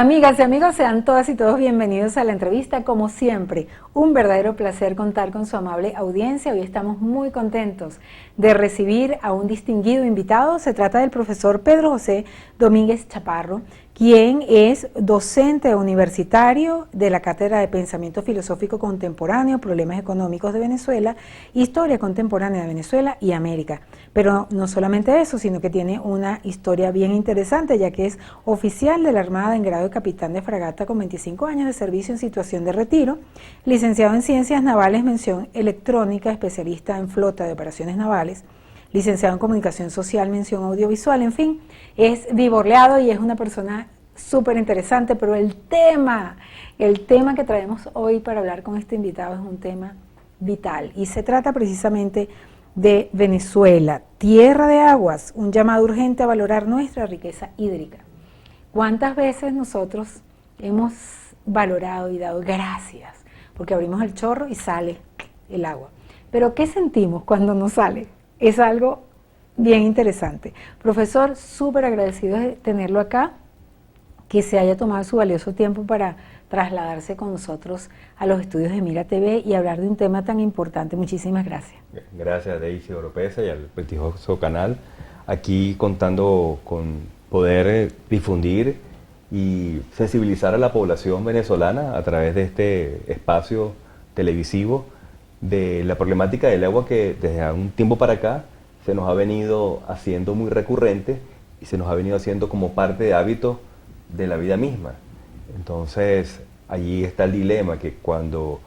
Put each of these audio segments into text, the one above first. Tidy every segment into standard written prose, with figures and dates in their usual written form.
Amigas y amigos, sean todas y todos bienvenidos a la entrevista. Como siempre, un verdadero placer contar con su amable audiencia. Hoy estamos muy contentos de recibir a un distinguido invitado. Se trata del profesor Pedro José Domínguez Chaparro, quien es docente universitario de la Cátedra de Pensamiento Filosófico Contemporáneo, Problemas Económicos de Venezuela, Historia Contemporánea de Venezuela y América. Pero no solamente eso, sino que tiene una historia bien interesante, ya que es oficial de la Armada en grado de capitán de fragata con 25 años de servicio en situación de retiro, licenciado en Ciencias Navales, mención electrónica, especialista en flota de operaciones navales, licenciado en Comunicación Social, mención audiovisual, en fin, es divorleado y es una persona súper interesante, pero el tema que traemos hoy para hablar con este invitado es un tema vital y se trata precisamente de Venezuela, tierra de aguas, un llamado urgente a valorar nuestra riqueza hídrica. ¿Cuántas veces nosotros hemos valorado y dado gracias? Porque abrimos el chorro y sale el agua. Pero ¿qué sentimos cuando no sale? Es algo bien interesante. Profesor, súper agradecido de tenerlo acá, que se haya tomado su valioso tiempo para trasladarse con nosotros a los estudios de Mira TV y hablar de un tema tan importante. Muchísimas gracias. Gracias, Daisy Oropesa, y al prestigioso canal. Aquí contando con poder difundir y sensibilizar a la población venezolana a través de este espacio televisivo de la problemática del agua que desde un tiempo para acá se nos ha venido haciendo muy recurrente y se nos ha venido haciendo como parte de hábito de la vida misma. Entonces, allí está el dilema que cuando,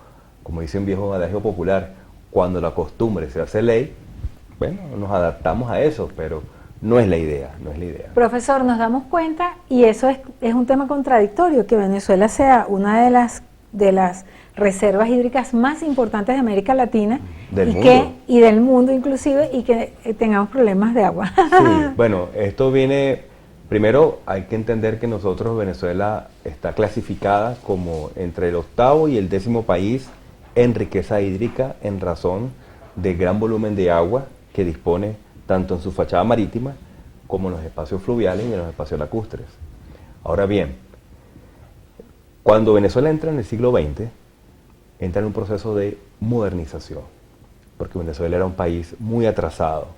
como dice un viejo adagio popular, cuando la costumbre se hace ley, bueno, nos adaptamos a eso, pero no es la idea, no es la idea. Profesor, nos damos cuenta, y eso es un tema contradictorio, que Venezuela sea una de las reservas hídricas más importantes de América Latina y del mundo inclusive, y que tengamos problemas de agua. Sí, bueno, esto viene, primero hay que entender que nosotros, Venezuela, está clasificada como entre el 8º y el 10º país en riqueza hídrica en razón del gran volumen de agua que dispone tanto en su fachada marítima como en los espacios fluviales y en los espacios lacustres. Ahora bien, cuando Venezuela entra en el siglo XX, entra en un proceso de modernización, porque Venezuela era un país muy atrasado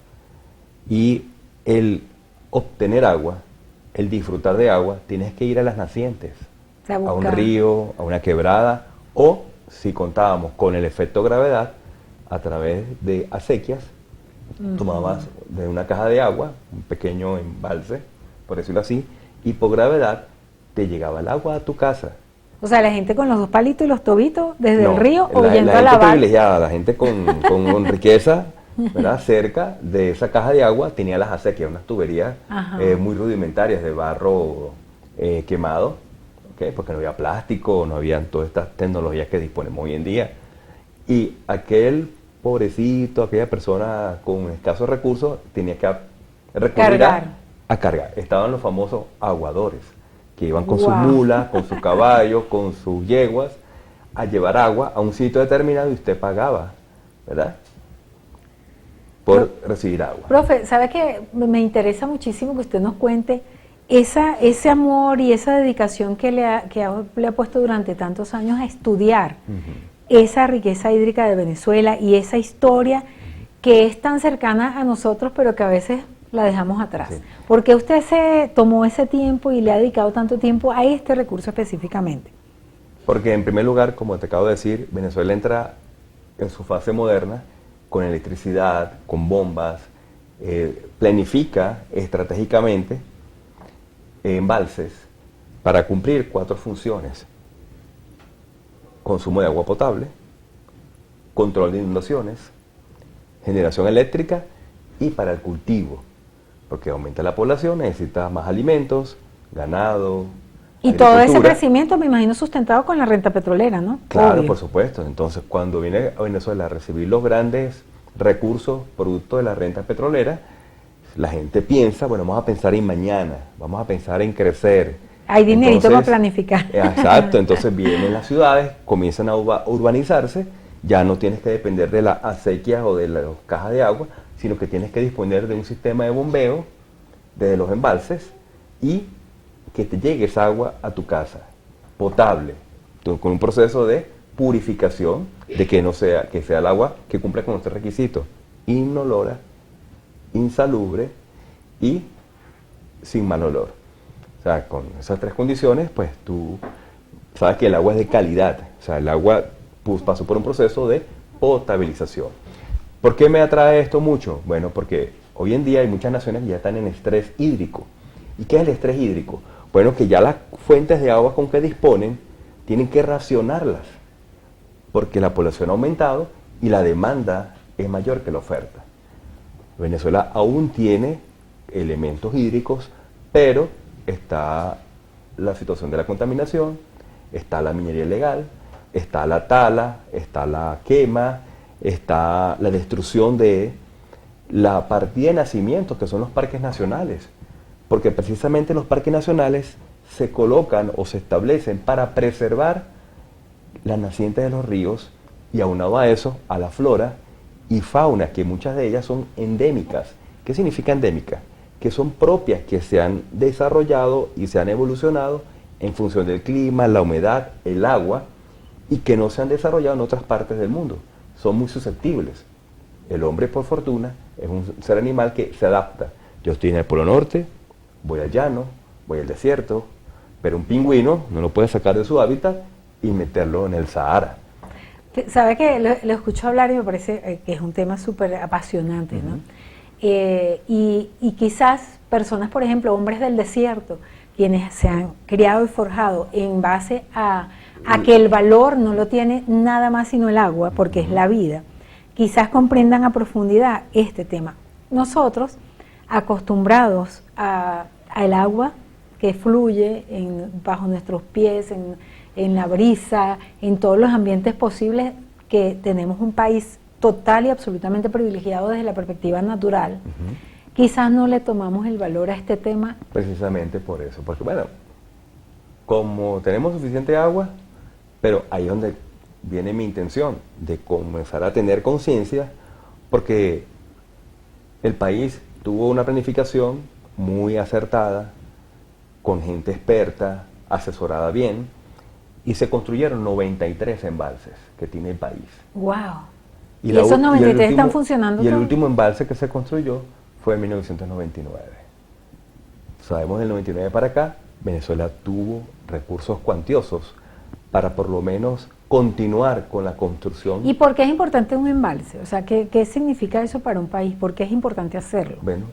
y el obtener agua, el disfrutar de agua, tienes que ir a las nacientes, a un río, a una quebrada, o si contábamos con el efecto gravedad, a través de acequias, tomabas de una caja de agua, un pequeño embalse, por decirlo así, y por gravedad te llegaba el agua a tu casa. O sea, la gente con los 2 palitos y los tobitos desde el río o yendo a lavar. La gente privilegiada, la gente con riqueza, ¿verdad? Cerca de esa caja de agua tenía las acequias, unas tuberías muy rudimentarias de barro quemado, ¿okay? Porque no había plástico, no habían todas estas tecnologías que disponemos hoy en día. Y aquel pobrecito, aquella persona con escasos recursos, tenía que recurrir a cargar. Estaban los famosos aguadores, que iban con su mula, con su caballo, con sus yeguas, a llevar agua a un sitio determinado y usted pagaba, ¿verdad? Por recibir agua. Profe, ¿sabe qué? Me interesa muchísimo que usted nos cuente ese amor y esa dedicación que le ha puesto durante tantos años a estudiar esa riqueza hídrica de Venezuela y esa historia que es tan cercana a nosotros, pero que a veces la dejamos atrás. Sí. ¿Por qué usted se tomó ese tiempo y le ha dedicado tanto tiempo a este recurso específicamente? Porque en primer lugar, como te acabo de decir, Venezuela entra en su fase moderna con electricidad, con bombas, planifica estratégicamente embalses para cumplir 4 funciones: consumo de agua potable, control de inundaciones, generación eléctrica y para el cultivo, porque aumenta la población, necesita más alimentos, ganado. Y todo ese crecimiento, me imagino, sustentado con la renta petrolera, ¿no? Claro, por supuesto. Entonces, cuando viene a Venezuela a recibir los grandes recursos producto de la renta petrolera, la gente piensa, bueno, vamos a pensar en mañana, vamos a pensar en crecer. Hay dinerito para planificar. Exacto, entonces vienen las ciudades, comienzan a urbanizarse, ya no tienes que depender de las acequias o de las cajas de agua, sino que tienes que disponer de un sistema de bombeo desde los embalses y que te llegue esa agua a tu casa, potable, con un proceso de purificación, de que sea el agua que cumpla con este requisito, inolora, insalubre y sin mal olor. O sea, con esas tres condiciones, pues tú sabes que el agua es de calidad. O sea, el agua pasó por un proceso de potabilización. ¿Por qué me atrae esto mucho? Bueno, porque hoy en día hay muchas naciones que ya están en estrés hídrico. ¿Y qué es el estrés hídrico? Bueno, que ya las fuentes de agua con que disponen tienen que racionarlas, porque la población ha aumentado y la demanda es mayor que la oferta. Venezuela aún tiene elementos hídricos, pero está la situación de la contaminación, está la minería ilegal, está la tala, está la quema, está la destrucción de la partida de nacimientos, que son los parques nacionales, porque precisamente los parques nacionales se colocan o se establecen para preservar las nacientes de los ríos y aunado a eso, a la flora y fauna, que muchas de ellas son endémicas. ¿Qué significa endémica? Que son propias, que se han desarrollado y se han evolucionado en función del clima, la humedad, el agua, y que no se han desarrollado en otras partes del mundo. Son muy susceptibles. El hombre, por fortuna, es un ser animal que se adapta. Yo estoy en el Polo Norte, voy al llano, voy al desierto, pero un pingüino no lo puede sacar de su hábitat y meterlo en el Sahara. Sabe que lo escucho hablar y me parece que es un tema súper apasionante, ¿no? Y quizás personas, por ejemplo, hombres del desierto, quienes se han criado y forjado en base a que el valor no lo tiene nada más sino el agua, porque es la vida, quizás comprendan a profundidad este tema. Nosotros, acostumbrados al agua que fluye bajo nuestros pies, en la brisa, en todos los ambientes posibles, que tenemos un país total y absolutamente privilegiado desde la perspectiva natural, quizás no le tomamos el valor a este tema. Precisamente por eso, porque bueno, como tenemos suficiente agua, pero ahí es donde viene mi intención, de comenzar a tener conciencia, porque el país tuvo una planificación muy acertada, con gente experta, asesorada bien, y se construyeron 93 embalses que tiene el país. ¡Wow! ¿Y esos 93 están funcionando? Y el último embalse que se construyó fue en 1999. Sabemos del 99 para acá, Venezuela tuvo recursos cuantiosos para por lo menos continuar con la construcción. ¿Y por qué es importante un embalse? O sea, ¿qué significa eso para un país? ¿Por qué es importante hacerlo? Bueno,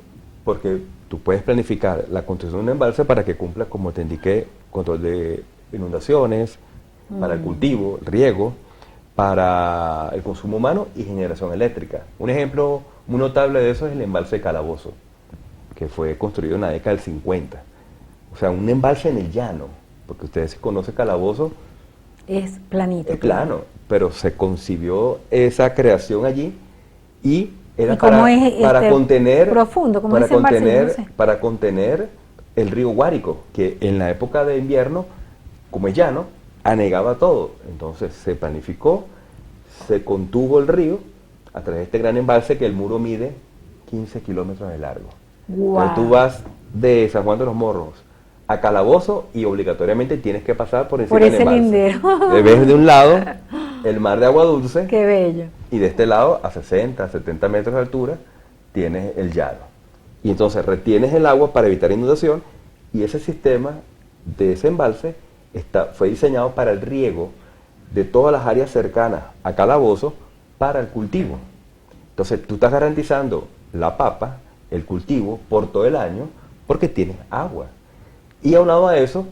porque tú puedes planificar la construcción de un embalse para que cumpla, como te indiqué, control de inundaciones, para el cultivo, el riego, para el consumo humano y generación eléctrica. Un ejemplo muy notable de eso es el embalse de Calabozo, que fue construido en la década del 50. O sea, un embalse en el llano, porque ustedes conocen Calabozo. Es planito. Es plano, pero se concibió esa creación allí y era para contener profundo, como para contener, no sé, para contener el río Guárico, que en la época de invierno, como es llano, anegaba todo. Entonces se planificó, se contuvo el río a través de este gran embalse, que el muro mide 15 kilómetros de largo. Wow. Entonces tú vas de San Juan de los Morros a Calabozo y obligatoriamente tienes que pasar por encima del embalse. Lindero. Ves de un lado el mar de agua dulce. Qué bello. Y de este lado, a 60, 70 metros de altura, tienes el llano. Y entonces retienes el agua para evitar inundación, y ese sistema de ese embalse fue diseñado para el riego de todas las áreas cercanas a Calabozo para el cultivo. Entonces tú estás garantizando la papa, el cultivo, por todo el año, porque tienes agua. Y aunado a eso,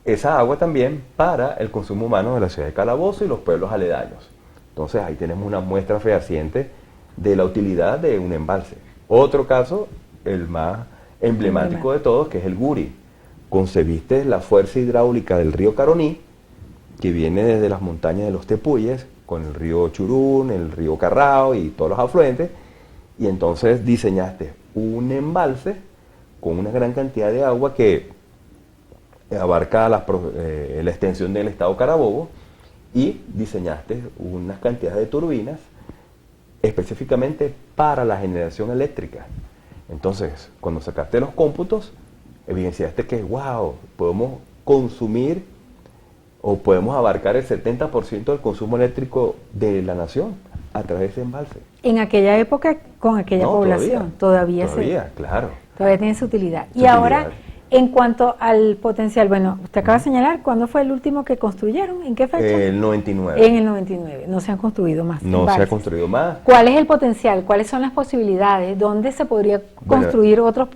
esa agua también para el consumo humano de la ciudad de Calabozo y los pueblos aledaños. Entonces ahí tenemos una muestra fehaciente de la utilidad de un embalse. Otro caso, el más emblemático de todos, que es el Guri. Concebiste la fuerza hidráulica del río Caroní, que viene desde las montañas de los Tepuyes, con el río Churún, el río Carrao y todos los afluentes, y entonces diseñaste un embalse con una gran cantidad de agua que abarca la extensión del estado Carabobo, y diseñaste unas cantidades de turbinas específicamente para la generación eléctrica. Entonces, cuando sacaste los cómputos, evidenciaste que, wow, podemos consumir o podemos abarcar el 70% del consumo eléctrico de la nación a través de ese embalse. En aquella época, con aquella población, todavía claro. Todavía tiene su utilidad. Y ahora, en cuanto al potencial, bueno, usted acaba de señalar, ¿cuándo fue el último que construyeron? ¿En qué fecha? El 99. En el 99, no se han construido más. No se ha construido más. ¿Cuál es el potencial? ¿Cuáles son las posibilidades? ¿Dónde se podría construir otros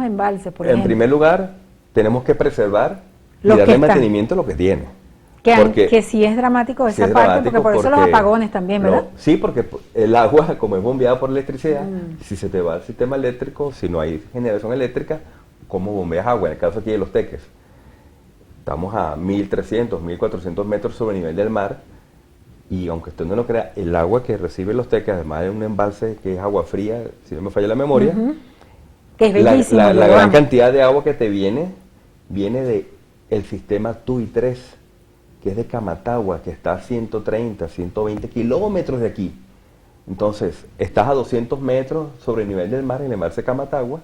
embalses, por ejemplo? En primer lugar, tenemos que preservar y darle mantenimiento a lo que tiene. Que sí es dramático esa parte, porque por eso los apagones también, ¿verdad? Sí, porque el agua, como es bombeada por electricidad, si se te va el sistema eléctrico, si no hay generación eléctrica, ¿cómo bombeas agua? En el caso aquí de Los Teques, estamos a 1.300, 1.400 metros sobre el nivel del mar, y aunque usted no lo crea, el agua que recibe Los Teques, además de un embalse que es agua fría, si no me falla la memoria, que es bellísimo, la gran cantidad de agua que te viene de el sistema TUI 3, que es de Camatagua, que está a 130, 120 kilómetros de aquí. Entonces, estás a 200 metros sobre el nivel del mar, en el embalse Camatagua,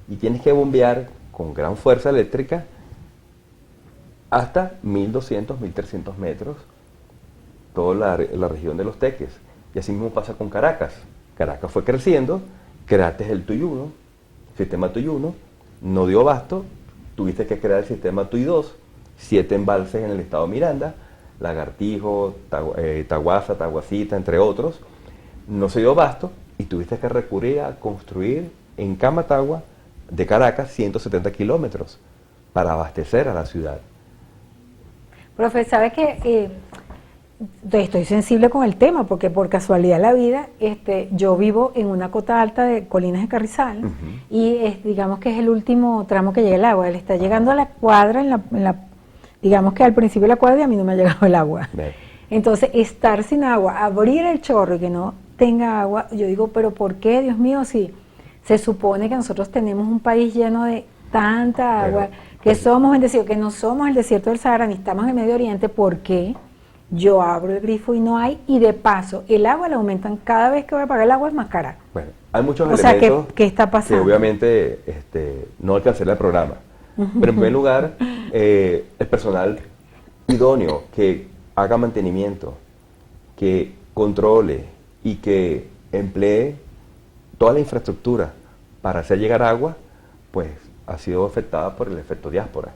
y tienes que bombear con gran fuerza eléctrica hasta 1.200, 1.300 metros, toda la región de Los Teques. Y así mismo pasa con Caracas. Caracas fue creciendo, creaste el TUI 1, sistema TUI 1, no dio abasto, tuviste que crear el sistema TUI 2, 7 embalses en el estado Miranda, Lagartijo, Taguasa, Taguacita, entre otros. No se dio abasto y tuviste que recurrir a construir en Camatagua, de Caracas, 170 kilómetros para abastecer a la ciudad. Profe, ¿sabe que estoy sensible con el tema? Porque por casualidad de la vida, yo vivo en una cota alta de Colinas de Carrizal, y digamos que es el último tramo que llega el agua. Él está llegando a la cuadra, digamos que al principio de la cuadra, y a mí no me ha llegado el agua. Entonces, estar sin agua, abrir el chorro y que no tenga agua, yo digo, pero ¿por qué, Dios mío, si se supone que nosotros tenemos un país lleno de tanta agua, que somos bendecidos, que no somos el desierto del Sahara, ni estamos en el Medio Oriente? ¿Por qué yo abro el grifo y no hay? Y de paso, el agua la aumentan cada vez que voy a pagar el agua, es más cara. Bueno, hay muchos elementos ¿qué está pasando? que obviamente no alcanzará el programa. Pero en primer lugar, el personal idóneo que haga mantenimiento, que controle y que emplee toda la infraestructura para hacer llegar agua, pues ha sido afectada por el efecto diáspora.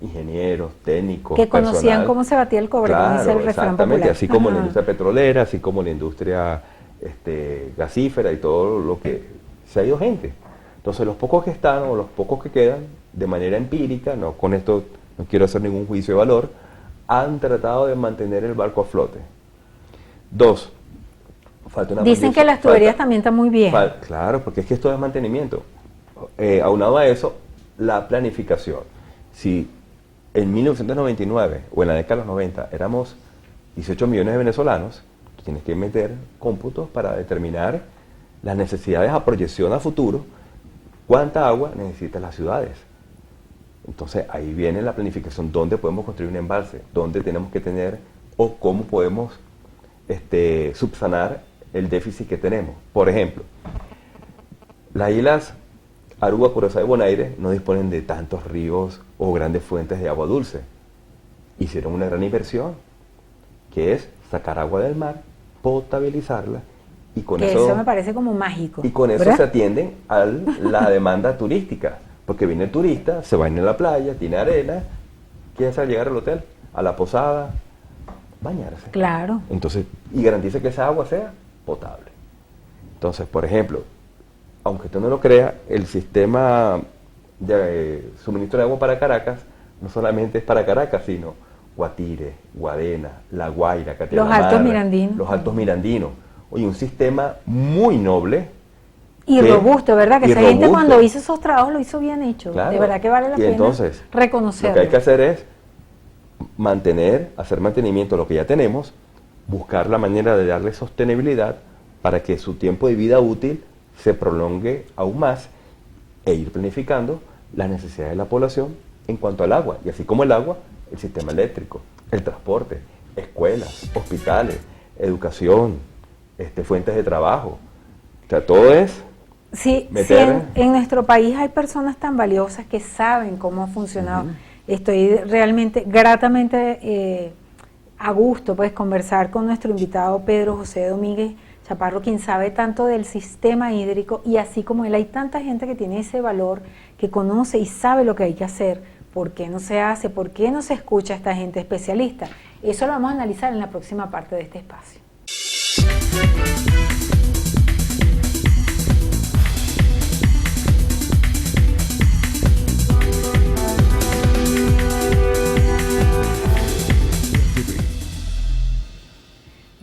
Ingenieros, técnicos, que conocían personal, cómo se batía el cobre, como dice el refrán popular. Así como la industria petrolera, así como la industria gasífera y todo lo que se ha ido gente. Entonces los pocos que están o los pocos que quedan, de manera empírica, no con esto no quiero hacer ningún juicio de valor, han tratado de mantener el barco a flote. 2. Dicen que las tuberías también están muy bien. Claro, porque es que esto es mantenimiento. Aunado a eso, la planificación. Si en 1999 o en la década de los 90 éramos 18 millones de venezolanos, tú tienes que meter cómputos para determinar las necesidades a proyección a futuro, cuánta agua necesitan las ciudades. Entonces ahí viene la planificación, dónde podemos construir un embalse, dónde tenemos que tener o cómo podemos subsanar el déficit que tenemos. Por ejemplo, las islas Aruba, Curazao y Bonaire no disponen de tantos ríos o grandes fuentes de agua dulce. Hicieron una gran inversión, que es sacar agua del mar, potabilizarla, y con eso me parece como mágico. Y con eso, ¿verdad?, se atienden a la demanda turística, porque viene el turista, se baña en la playa, tiene arena, quiere llegar al hotel, a la posada, bañarse. Claro. Entonces, y garantiza que esa agua sea potable. Entonces, por ejemplo, aunque usted no lo crea, el sistema de suministro de agua para Caracas no solamente es para Caracas, sino Guatire, Guarena, La Guaira, Catenamarra, los Altos Mirandinos. Oye, un sistema muy noble. Y robusto, ¿verdad? Que esa gente cuando hizo esos trabajos lo hizo bien hecho. Claro. De verdad que vale la pena entonces, reconocerlo. Lo que hay que hacer es hacer mantenimiento de lo que ya tenemos, buscar la manera de darle sostenibilidad para que su tiempo de vida útil se prolongue aún más, e ir planificando las necesidades de la población en cuanto al agua, y así como el agua, el sistema eléctrico, el transporte, escuelas, hospitales, educación, fuentes de trabajo. O sea, todo es Sí, meter. en nuestro país hay personas tan valiosas que saben cómo ha funcionado. Estoy realmente, gratamente a gusto, pues, conversar con nuestro invitado Pedro José Domínguez Chaparro, quien sabe tanto del sistema hídrico, y así como él hay tanta gente que tiene ese valor, que conoce y sabe lo que hay que hacer. ¿Por qué no se hace? ¿Por qué no se escucha a esta gente especialista? Eso lo vamos a analizar en la próxima parte de este espacio.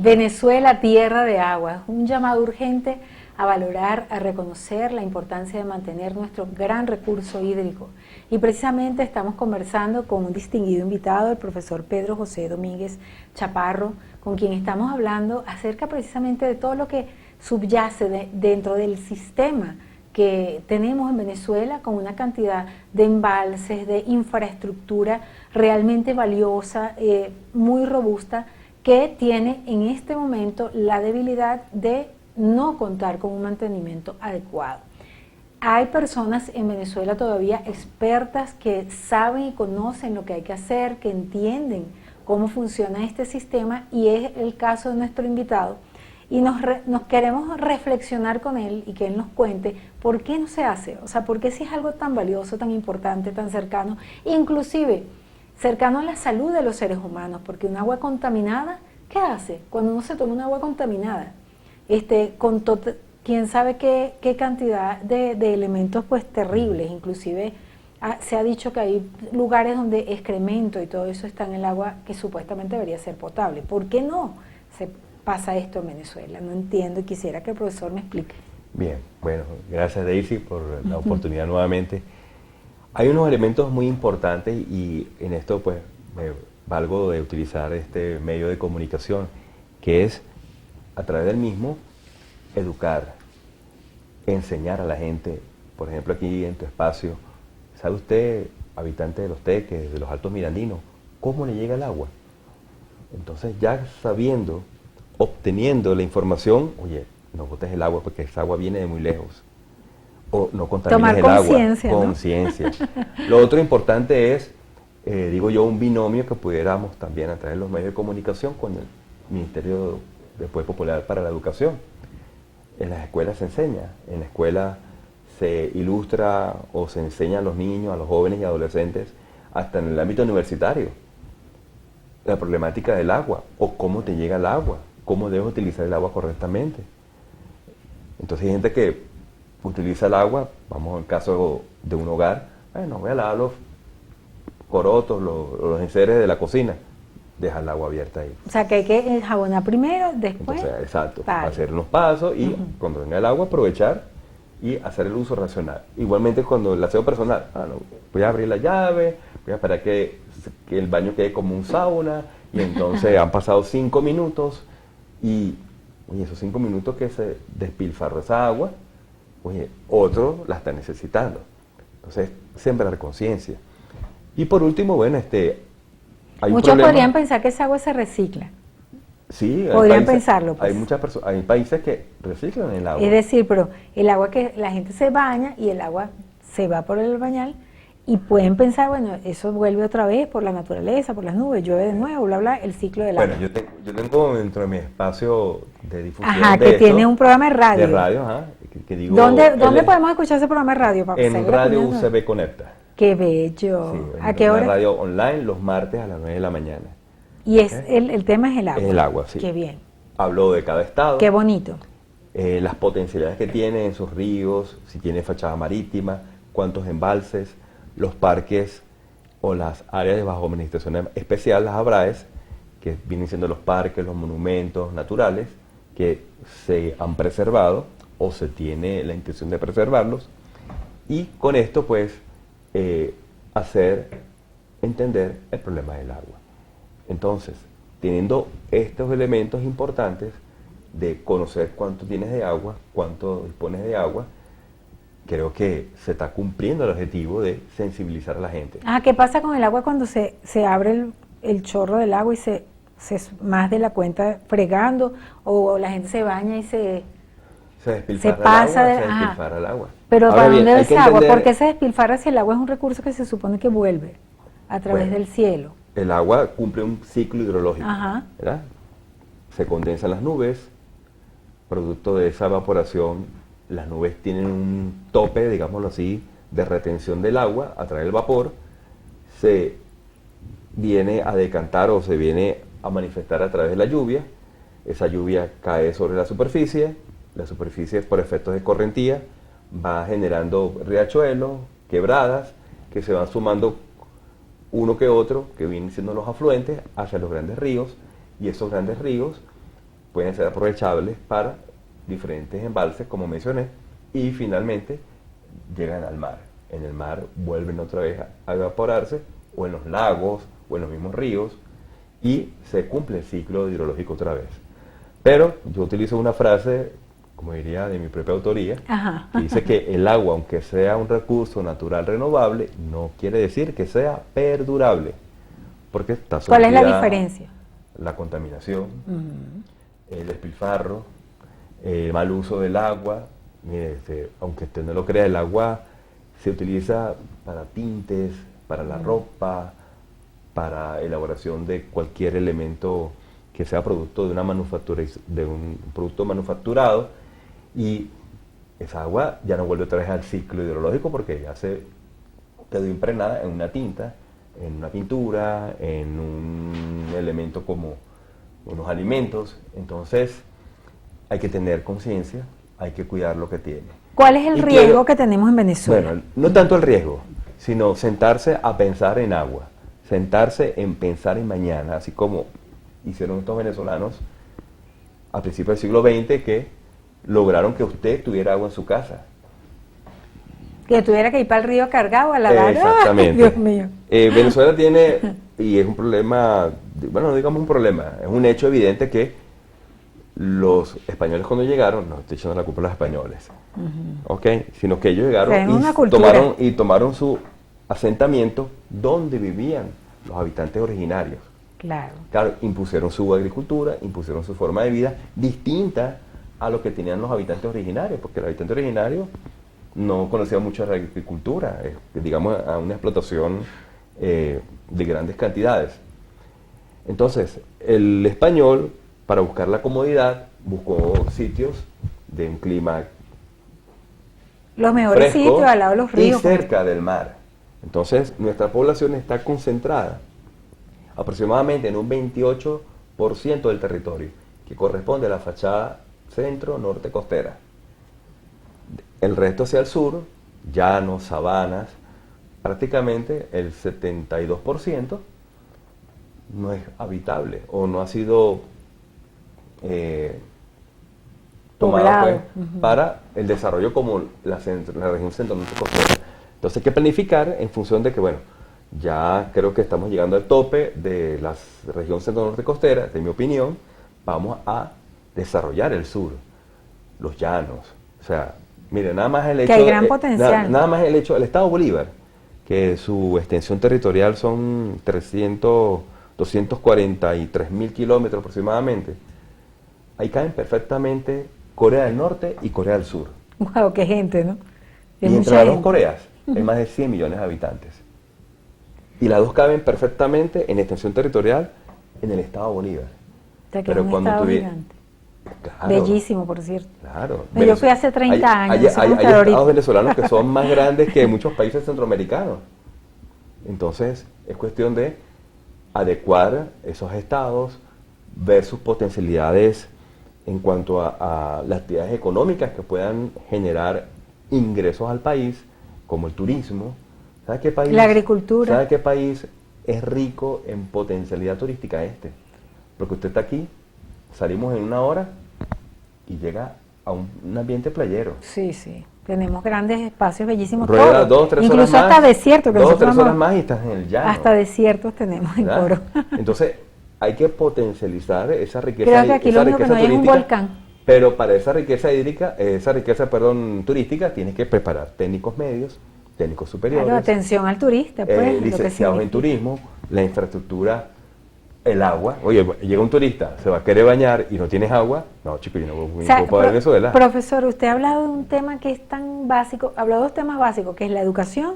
Venezuela, tierra de agua, un llamado urgente a valorar, a reconocer la importancia de mantener nuestro gran recurso hídrico. Y precisamente estamos conversando con un distinguido invitado, el profesor Pedro José Domínguez Chaparro, con quien estamos hablando acerca precisamente de todo lo que subyace dentro del sistema que tenemos en Venezuela, con una cantidad de embalses, de infraestructura realmente valiosa, muy robusta, que tiene en este momento la debilidad de no contar con un mantenimiento adecuado. Hay personas en Venezuela todavía expertas que saben y conocen lo que hay que hacer, que entienden cómo funciona este sistema, y es el caso de nuestro invitado. Y nos queremos reflexionar con él y que él nos cuente por qué no se hace, o sea, por qué si es algo tan valioso, tan importante, tan cercano, inclusive cercano a la salud de los seres humanos, porque un agua contaminada, ¿qué hace? Cuando uno se toma un agua contaminada, quién sabe qué cantidad de elementos pues terribles, inclusive se ha dicho que hay lugares donde excremento y todo eso está en el agua que supuestamente debería ser potable. ¿Por qué no se pasa esto en Venezuela? No entiendo y quisiera que el profesor me explique. Bien, bueno, gracias Daisy por la oportunidad nuevamente. Hay unos elementos muy importantes y en esto pues me valgo de utilizar este medio de comunicación, que es a través del mismo educar, enseñar a la gente. Por ejemplo, aquí en tu espacio, ¿sabe usted, habitante de Los Teques, de los Altos Mirandinos, cómo le llega el agua? Entonces ya sabiendo, obteniendo la información, oye, no botes el agua porque esa agua viene de muy lejos. O no contamines el agua. Conciencia. Lo otro importante es, digo yo, un binomio que pudiéramos también a través de los medios de comunicación con el Ministerio de Poder Popular para la Educación. En las escuelas se enseña, en la escuela se ilustra o se enseña a los niños, a los jóvenes y adolescentes, hasta en el ámbito universitario, la problemática del agua o cómo te llega el agua, cómo debes utilizar el agua correctamente. Entonces hay gente que utiliza el agua, vamos al caso de un hogar, bueno, voy a lavar los corotos, los enseres de la cocina, deja el agua abierta ahí. O sea que hay que enjabonar primero, después. Entonces, exacto, hacer unos pasos y cuando venga el agua aprovechar y hacer el uso racional. Igualmente cuando el aseo personal, no, voy a abrir la llave, voy a esperar que el baño quede como un sauna, y entonces han pasado 5 minutos y oye, esos 5 minutos que se despilfarró esa agua, oye, otro la está necesitando. Entonces, sembrar conciencia. Y por último, bueno, hay muchos podrían pensar que esa agua se recicla. Sí, podrían pensarlo. Pues. Hay países que reciclan el agua. Es decir, pero el agua que la gente se baña y el agua se va por el bañal, y pueden pensar, bueno, eso vuelve otra vez por la naturaleza, por las nubes, llueve de nuevo, bla, bla, el ciclo del agua. Bueno, yo tengo dentro de mi espacio de difusión que tiene un programa de radio. De radio, que digo... ¿Dónde podemos escuchar ese programa de radio? En Radio UCB Conecta. ¡Qué bello! Sí, ¿A qué hora? Radio online los martes a las 9 de la mañana. Y el tema es el agua. Es el agua, sí. ¡Qué bien! Hablo de cada estado. ¡Qué bonito! Las potencialidades que tiene en sus ríos, si tiene fachada marítima, cuántos embalses, los parques o las áreas de bajo administración especial, las ABRAES, que vienen siendo los parques, los monumentos naturales, que se han preservado o se tiene la intención de preservarlos, y con esto pues hacer entender el problema del agua. Entonces, teniendo estos elementos importantes de conocer cuánto tienes de agua, cuánto dispones de agua, creo que se está cumpliendo el objetivo de sensibilizar a la gente. ¿Qué pasa con el agua cuando se abre el chorro del agua y se más de la cuenta fregando, o la gente se baña y se Se despilfarra se pasa el agua, de... se ajá. despilfarra el agua. Pero Ahora ¿para bien, dónde va hay que ese agua? entender- ¿Por qué se despilfarra si el agua es un recurso que se supone que vuelve a través Bueno, del cielo? El agua cumple un ciclo hidrológico, Ajá. ¿verdad? Se condensan las nubes, producto de esa evaporación, las nubes tienen un tope, digámoslo así, de retención del agua, atrae el vapor, se viene a decantar o se viene a manifestar a través de la lluvia, esa lluvia cae sobre la superficie por efectos de correntía va generando riachuelos, quebradas, que se van sumando uno que otro, que vienen siendo los afluentes, hacia los grandes ríos, y esos grandes ríos pueden ser aprovechables para diferentes embalses, como mencioné, y finalmente llegan al mar. En el mar vuelven otra vez a evaporarse, o en los lagos, o en los mismos ríos, y se cumple el ciclo hidrológico otra vez. Pero yo utilizo una frase, como diría, de mi propia autoría, Ajá. que dice que el agua, aunque sea un recurso natural renovable, no quiere decir que sea perdurable, porque está ¿Cuál es la sometida diferencia? la contaminación, el despilfarro, el mal uso del agua. Mire, aunque usted no lo crea, el agua se utiliza para tintes, para la ropa, para elaboración de cualquier elemento que sea producto de una manufactura, de un producto manufacturado, y esa agua ya no vuelve otra vez al ciclo hidrológico porque ya se quedó impregnada en una tinta, en una pintura, en un elemento como unos alimentos. Entonces hay que tener conciencia, hay que cuidar lo que tiene. ¿Cuál es el Y riesgo quiero- que tenemos en Venezuela? Bueno, no tanto el riesgo, sino sentarse a pensar en agua, sentarse en pensar en mañana, así como hicieron estos venezolanos a principios del siglo XX, que lograron que usted tuviera agua en su casa. Que tuviera que ir para el río cargado a lavar. Exactamente. ¡Ay, Dios mío! Venezuela tiene, y es un problema, bueno, no digamos un problema, es un hecho evidente que los españoles cuando llegaron, no estoy echando la culpa a los españoles, ¿ok? Sino que ellos llegaron Traen una cultura. tomaron su asentamiento donde vivían los habitantes originarios. Claro. Claro, impusieron su agricultura, impusieron su forma de vida distinta a lo que tenían los habitantes originarios, porque el habitante originario no conocía mucho de la agricultura, digamos, a una explotación de grandes cantidades. Entonces, el español, para buscar la comodidad, buscó sitios de un clima Los mejores fresco sitios al lado de los ríos. y cerca del mar. Entonces, nuestra población está concentrada aproximadamente en un 28% del territorio, que corresponde a la fachada centro-norte costera. El resto hacia el sur, llanos, sabanas, prácticamente el 72% no es habitable o no ha sido tomado Poblado. pues, para el desarrollo como la región centro-norte costera. Entonces hay que planificar en función de que, bueno, ya creo que estamos llegando al tope de la región centro-norte costera, de mi opinión, vamos a desarrollar el sur, los llanos. O sea, mire, nada más el hecho... hay gran potencial. Nada más el hecho, el Estado Bolívar, que su extensión territorial son 243.000 kilómetros aproximadamente, ahí caen perfectamente Corea del Norte y Corea del Sur. Wow, qué gente, ¿no? Es Y entre mucha las dos gente. Coreas hay más de 100 millones de habitantes. Y las dos caben perfectamente en extensión territorial en el Estado Bolívar. O sea, que Pero es un cuando estado tuvi- gigante. Claro, Bellísimo, por cierto. claro. No, yo fui hace 30 años, Hay, no sé cómo hay estará ahorita. estados venezolanos que son más grandes que muchos países centroamericanos. Entonces, es cuestión de adecuar esos estados, ver sus potencialidades en cuanto a las actividades económicas que puedan generar ingresos al país, como el turismo. ¿Sabe qué país? La agricultura. ¿Sabe qué país es rico en potencialidad turística este? Porque usted está aquí, salimos en una hora y llega a un ambiente playero. Sí, sí. Tenemos grandes espacios bellísimos. Rueda todos. 2, 3 Incluso horas más. hasta desiertos. Que 2 o nosotros 3 horas vamos- más y estás en el llano. Hasta desiertos tenemos en ¿verdad? Coro. Entonces, hay que potencializar esa riqueza, Creo que aquí esa lo único que riqueza no hay es un turística, volcán. pero para esa riqueza hídrica, turística, tienes que preparar técnicos medios, técnicos superiores, Claro, atención al turista, pues. lo que licenciados en significa. turismo, la infraestructura el agua. Oye, llega un turista, se va a querer bañar y no tienes agua. No, chico, yo no O voy sea, a Venezuela. profesor, usted ha hablado de un tema que es tan básico, ha hablado de dos temas básicos, que es la educación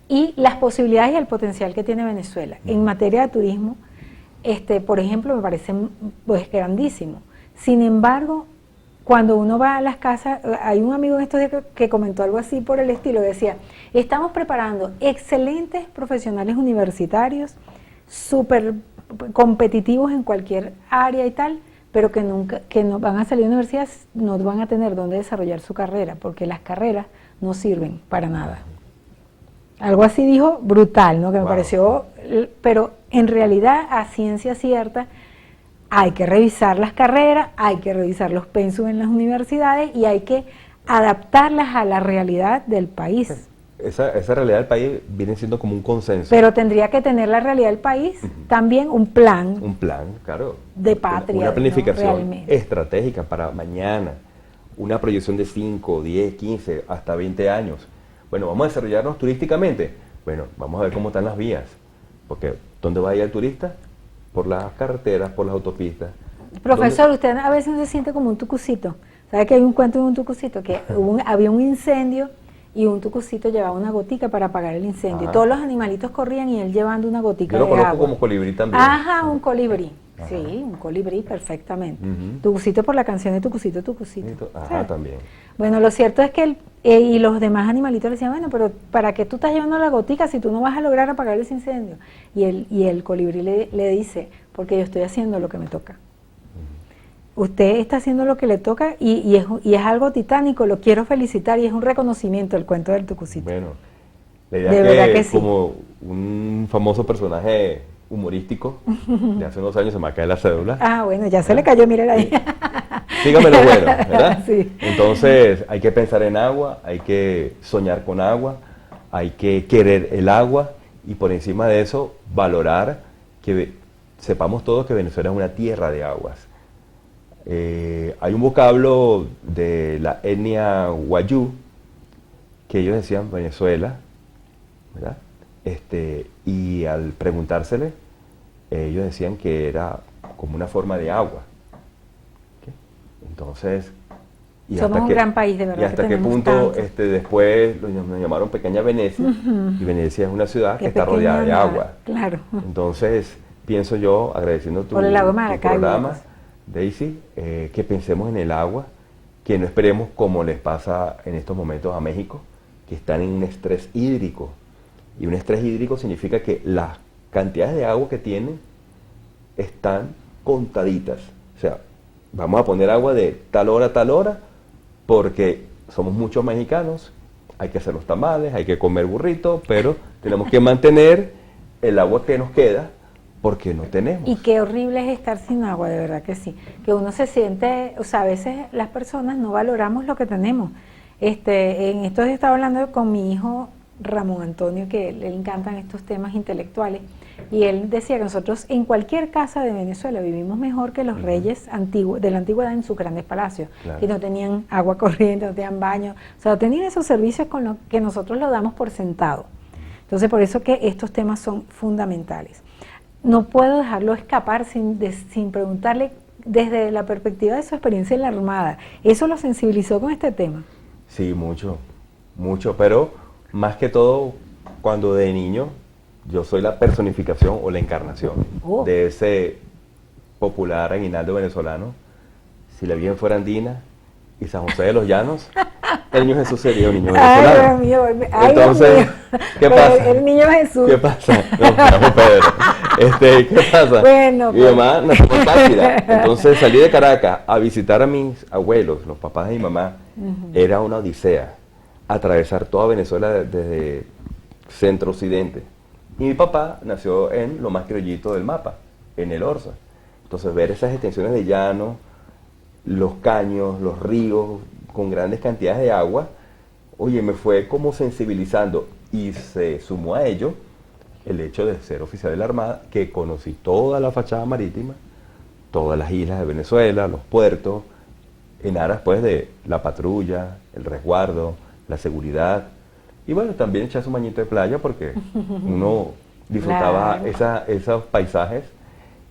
y las posibilidades y el potencial que tiene Venezuela. En materia de turismo, por ejemplo, me parece pues grandísimo. Sin embargo, cuando uno va a las casas, hay un amigo en estos días que comentó algo así por el estilo, decía, estamos preparando excelentes profesionales universitarios, súper competitivos en cualquier área y tal, pero que no van a salir de universidad, no van a tener dónde desarrollar su carrera, porque las carreras no sirven para nada. Algo así dijo brutal, ¿no? Que me pareció, pero en realidad a ciencia cierta hay que revisar las carreras, hay que revisar los pensum en las universidades y hay que adaptarlas a la realidad del país. Esa realidad del país viene siendo como un consenso. Pero tendría que tener la realidad del país también un plan. Un plan, claro. De patria. Una planificación ¿no? estratégica para mañana. Una proyección de 5, 10, 15, hasta 20 años. Bueno, vamos a desarrollarnos turísticamente. Bueno, vamos a ver cómo están las vías. Porque, ¿dónde va a ir el turista? Por las carreteras, por las autopistas. Profesor, usted a veces se siente como un tucucito. ¿Sabe que hay un cuento de un tucucito? Que había un incendio y un tucucito llevaba una gotica para apagar el incendio. Y todos los animalitos corrían y él llevando una gotica de agua. Yo lo conozco como colibrí también. Ajá, un colibrí. Ajá. Sí, un colibrí perfectamente. Tucucito por la canción de Tucucito, Tucucito. Ajá, también. Bueno, lo cierto es que y los demás animalitos le decían, bueno, pero ¿para qué tú estás llevando la gotica si tú no vas a lograr apagar ese incendio? Y el colibrí le dice, porque yo estoy haciendo lo que me toca. Usted está haciendo lo que le toca y es algo titánico, lo quiero felicitar y es un reconocimiento el cuento del tucucito. Bueno, la idea es que sí. Como un famoso personaje humorístico de hace unos años, se me cae la cédula. Ah, bueno, ya se le cayó, mire ahí. Sígame lo bueno, ¿verdad? Sí. Entonces hay que pensar en agua, hay que soñar con agua, hay que querer el agua y por encima de eso valorar que sepamos todos que Venezuela es una tierra de aguas. Hay un vocablo de la etnia Wayuu que ellos decían Venezuela, ¿verdad? Y al preguntársele, ellos decían que era como una forma de agua. ¿Okay? Entonces, somos un gran país, de verdad. Y hasta qué punto después nos llamaron Pequeña Venecia, y Venecia es una ciudad que está rodeada de agua. Claro. Entonces, pienso yo, agradeciendo tu programa, Daisy, que pensemos en el agua, que no esperemos como les pasa en estos momentos a México, que están en un estrés hídrico. Y un estrés hídrico significa que las cantidades de agua que tienen están contaditas. O sea, vamos a poner agua de tal hora a tal hora, porque somos muchos mexicanos, hay que hacer los tamales, hay que comer burrito, pero tenemos que mantener el agua que nos queda, porque no tenemos. Y qué horrible es estar sin agua, de verdad que sí. Que uno se siente, o sea, a veces las personas no valoramos lo que tenemos. En estos días estaba hablando con mi hijo Ramón Antonio, que le encantan estos temas intelectuales, y él decía que nosotros en cualquier casa de Venezuela vivimos mejor que los reyes de la antigüedad en sus grandes palacios, que no tenían agua corriente, no tenían baño, o sea, no tenían esos servicios con los que nosotros lo damos por sentado. Entonces, por eso que estos temas son fundamentales. No puedo dejarlo escapar sin preguntarle desde la perspectiva de su experiencia en la Armada. ¿Eso lo sensibilizó con este tema? Sí, mucho, pero más que todo cuando de niño yo soy la personificación o la encarnación de ese popular aguinaldo venezolano. Si la Virgen fuera andina y San José de los Llanos, el niño Jesús sería un niño venezolano. Ay, Dios mío. Ay, entonces, Dios mío. ¿qué pasa? El niño Jesús. ¿Qué pasa? No, Pedro. ¿Qué pasa? Bueno, mi mamá nació en Táchira, entonces salí de Caracas a visitar a mis abuelos, los papás de mi mamá. Era una odisea atravesar toda Venezuela desde centro-occidente. Y mi papá nació en lo más criollito del mapa, en el Orza. Entonces ver esas extensiones de llano, los caños, los ríos con grandes cantidades de agua, oye, me fue como sensibilizando, y se sumó a ello el hecho de ser oficial de la Armada, que conocí toda la fachada marítima, todas las islas de Venezuela, los puertos, en aras pues de la patrulla, el resguardo, la seguridad, y bueno, también echar su bañito de playa porque uno disfrutaba esos paisajes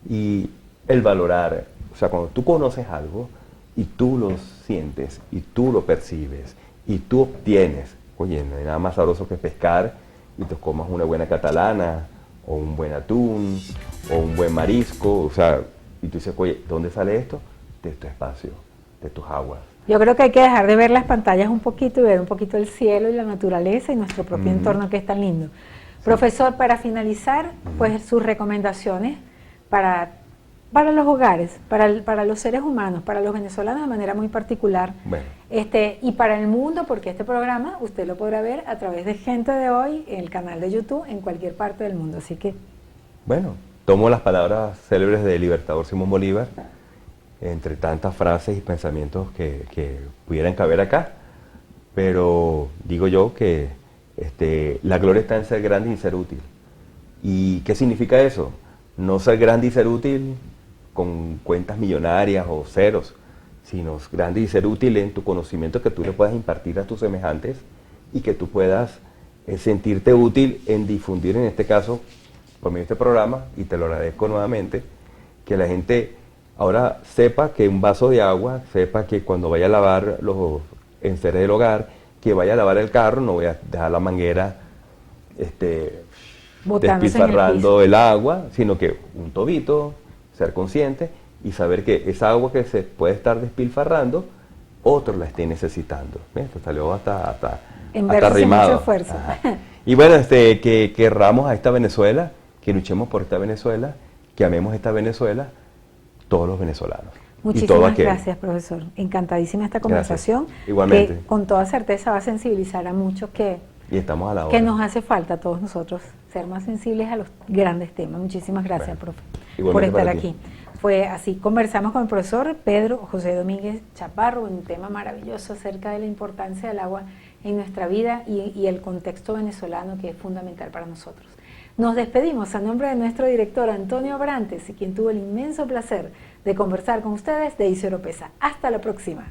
Y el valorar, o sea, cuando tú conoces algo y tú lo sientes y tú lo percibes y tú obtienes, oye, no hay nada más sabroso que pescar y te comas una buena catalana o un buen atún o un buen marisco, o sea, y tú dices, oye, ¿dónde sale esto? De tu espacio, de tus aguas. Yo creo que hay que dejar de ver las pantallas un poquito y ver un poquito el cielo y la naturaleza y nuestro propio entorno que es tan lindo. Sí. Profesor, para finalizar, pues sus recomendaciones para los hogares, para los seres humanos, para los venezolanos de manera muy particular, bueno. Y para el mundo, porque este programa usted lo podrá ver a través de Gente de Hoy, en el canal de YouTube, en cualquier parte del mundo, así que... Bueno, tomo las palabras célebres del libertador Simón Bolívar, entre tantas frases y pensamientos que pudieran caber acá, pero digo yo que la gloria está en ser grande y ser útil. ¿Y qué significa eso? No ser grande y ser útil con cuentas millonarias o ceros, sino grande y ser útil en tu conocimiento que tú le puedas impartir a tus semejantes y que tú puedas sentirte útil en difundir, en este caso, por medio de este programa, y te lo agradezco nuevamente, que la gente ahora sepa que un vaso de agua, sepa que cuando vaya a lavar los enseres del hogar, que vaya a lavar el carro, no voy a dejar la manguera despilfarrando el agua, sino que un tobito, ser consciente y saber que esa agua que se puede estar despilfarrando, otros la estén necesitando. Esto salió hasta rimado. Esfuerzo. Y bueno, que querramos a esta Venezuela, que luchemos por esta Venezuela, que amemos esta Venezuela, todos los venezolanos. Muchísimas gracias, profesor. Encantadísima esta conversación. Gracias. Igualmente. Que con toda certeza va a sensibilizar a muchos y estamos a la hora. Que nos hace falta a todos nosotros ser más sensibles a los grandes temas. Muchísimas gracias, profe, por estar aquí. Fue así, conversamos con el profesor Pedro José Domínguez Chaparro, un tema maravilloso acerca de la importancia del agua en nuestra vida y el contexto venezolano que es fundamental para nosotros. Nos despedimos a nombre de nuestro director Antonio Abrantes y quien tuvo el inmenso placer de conversar con ustedes, Deisy Oropesa. Hasta la próxima.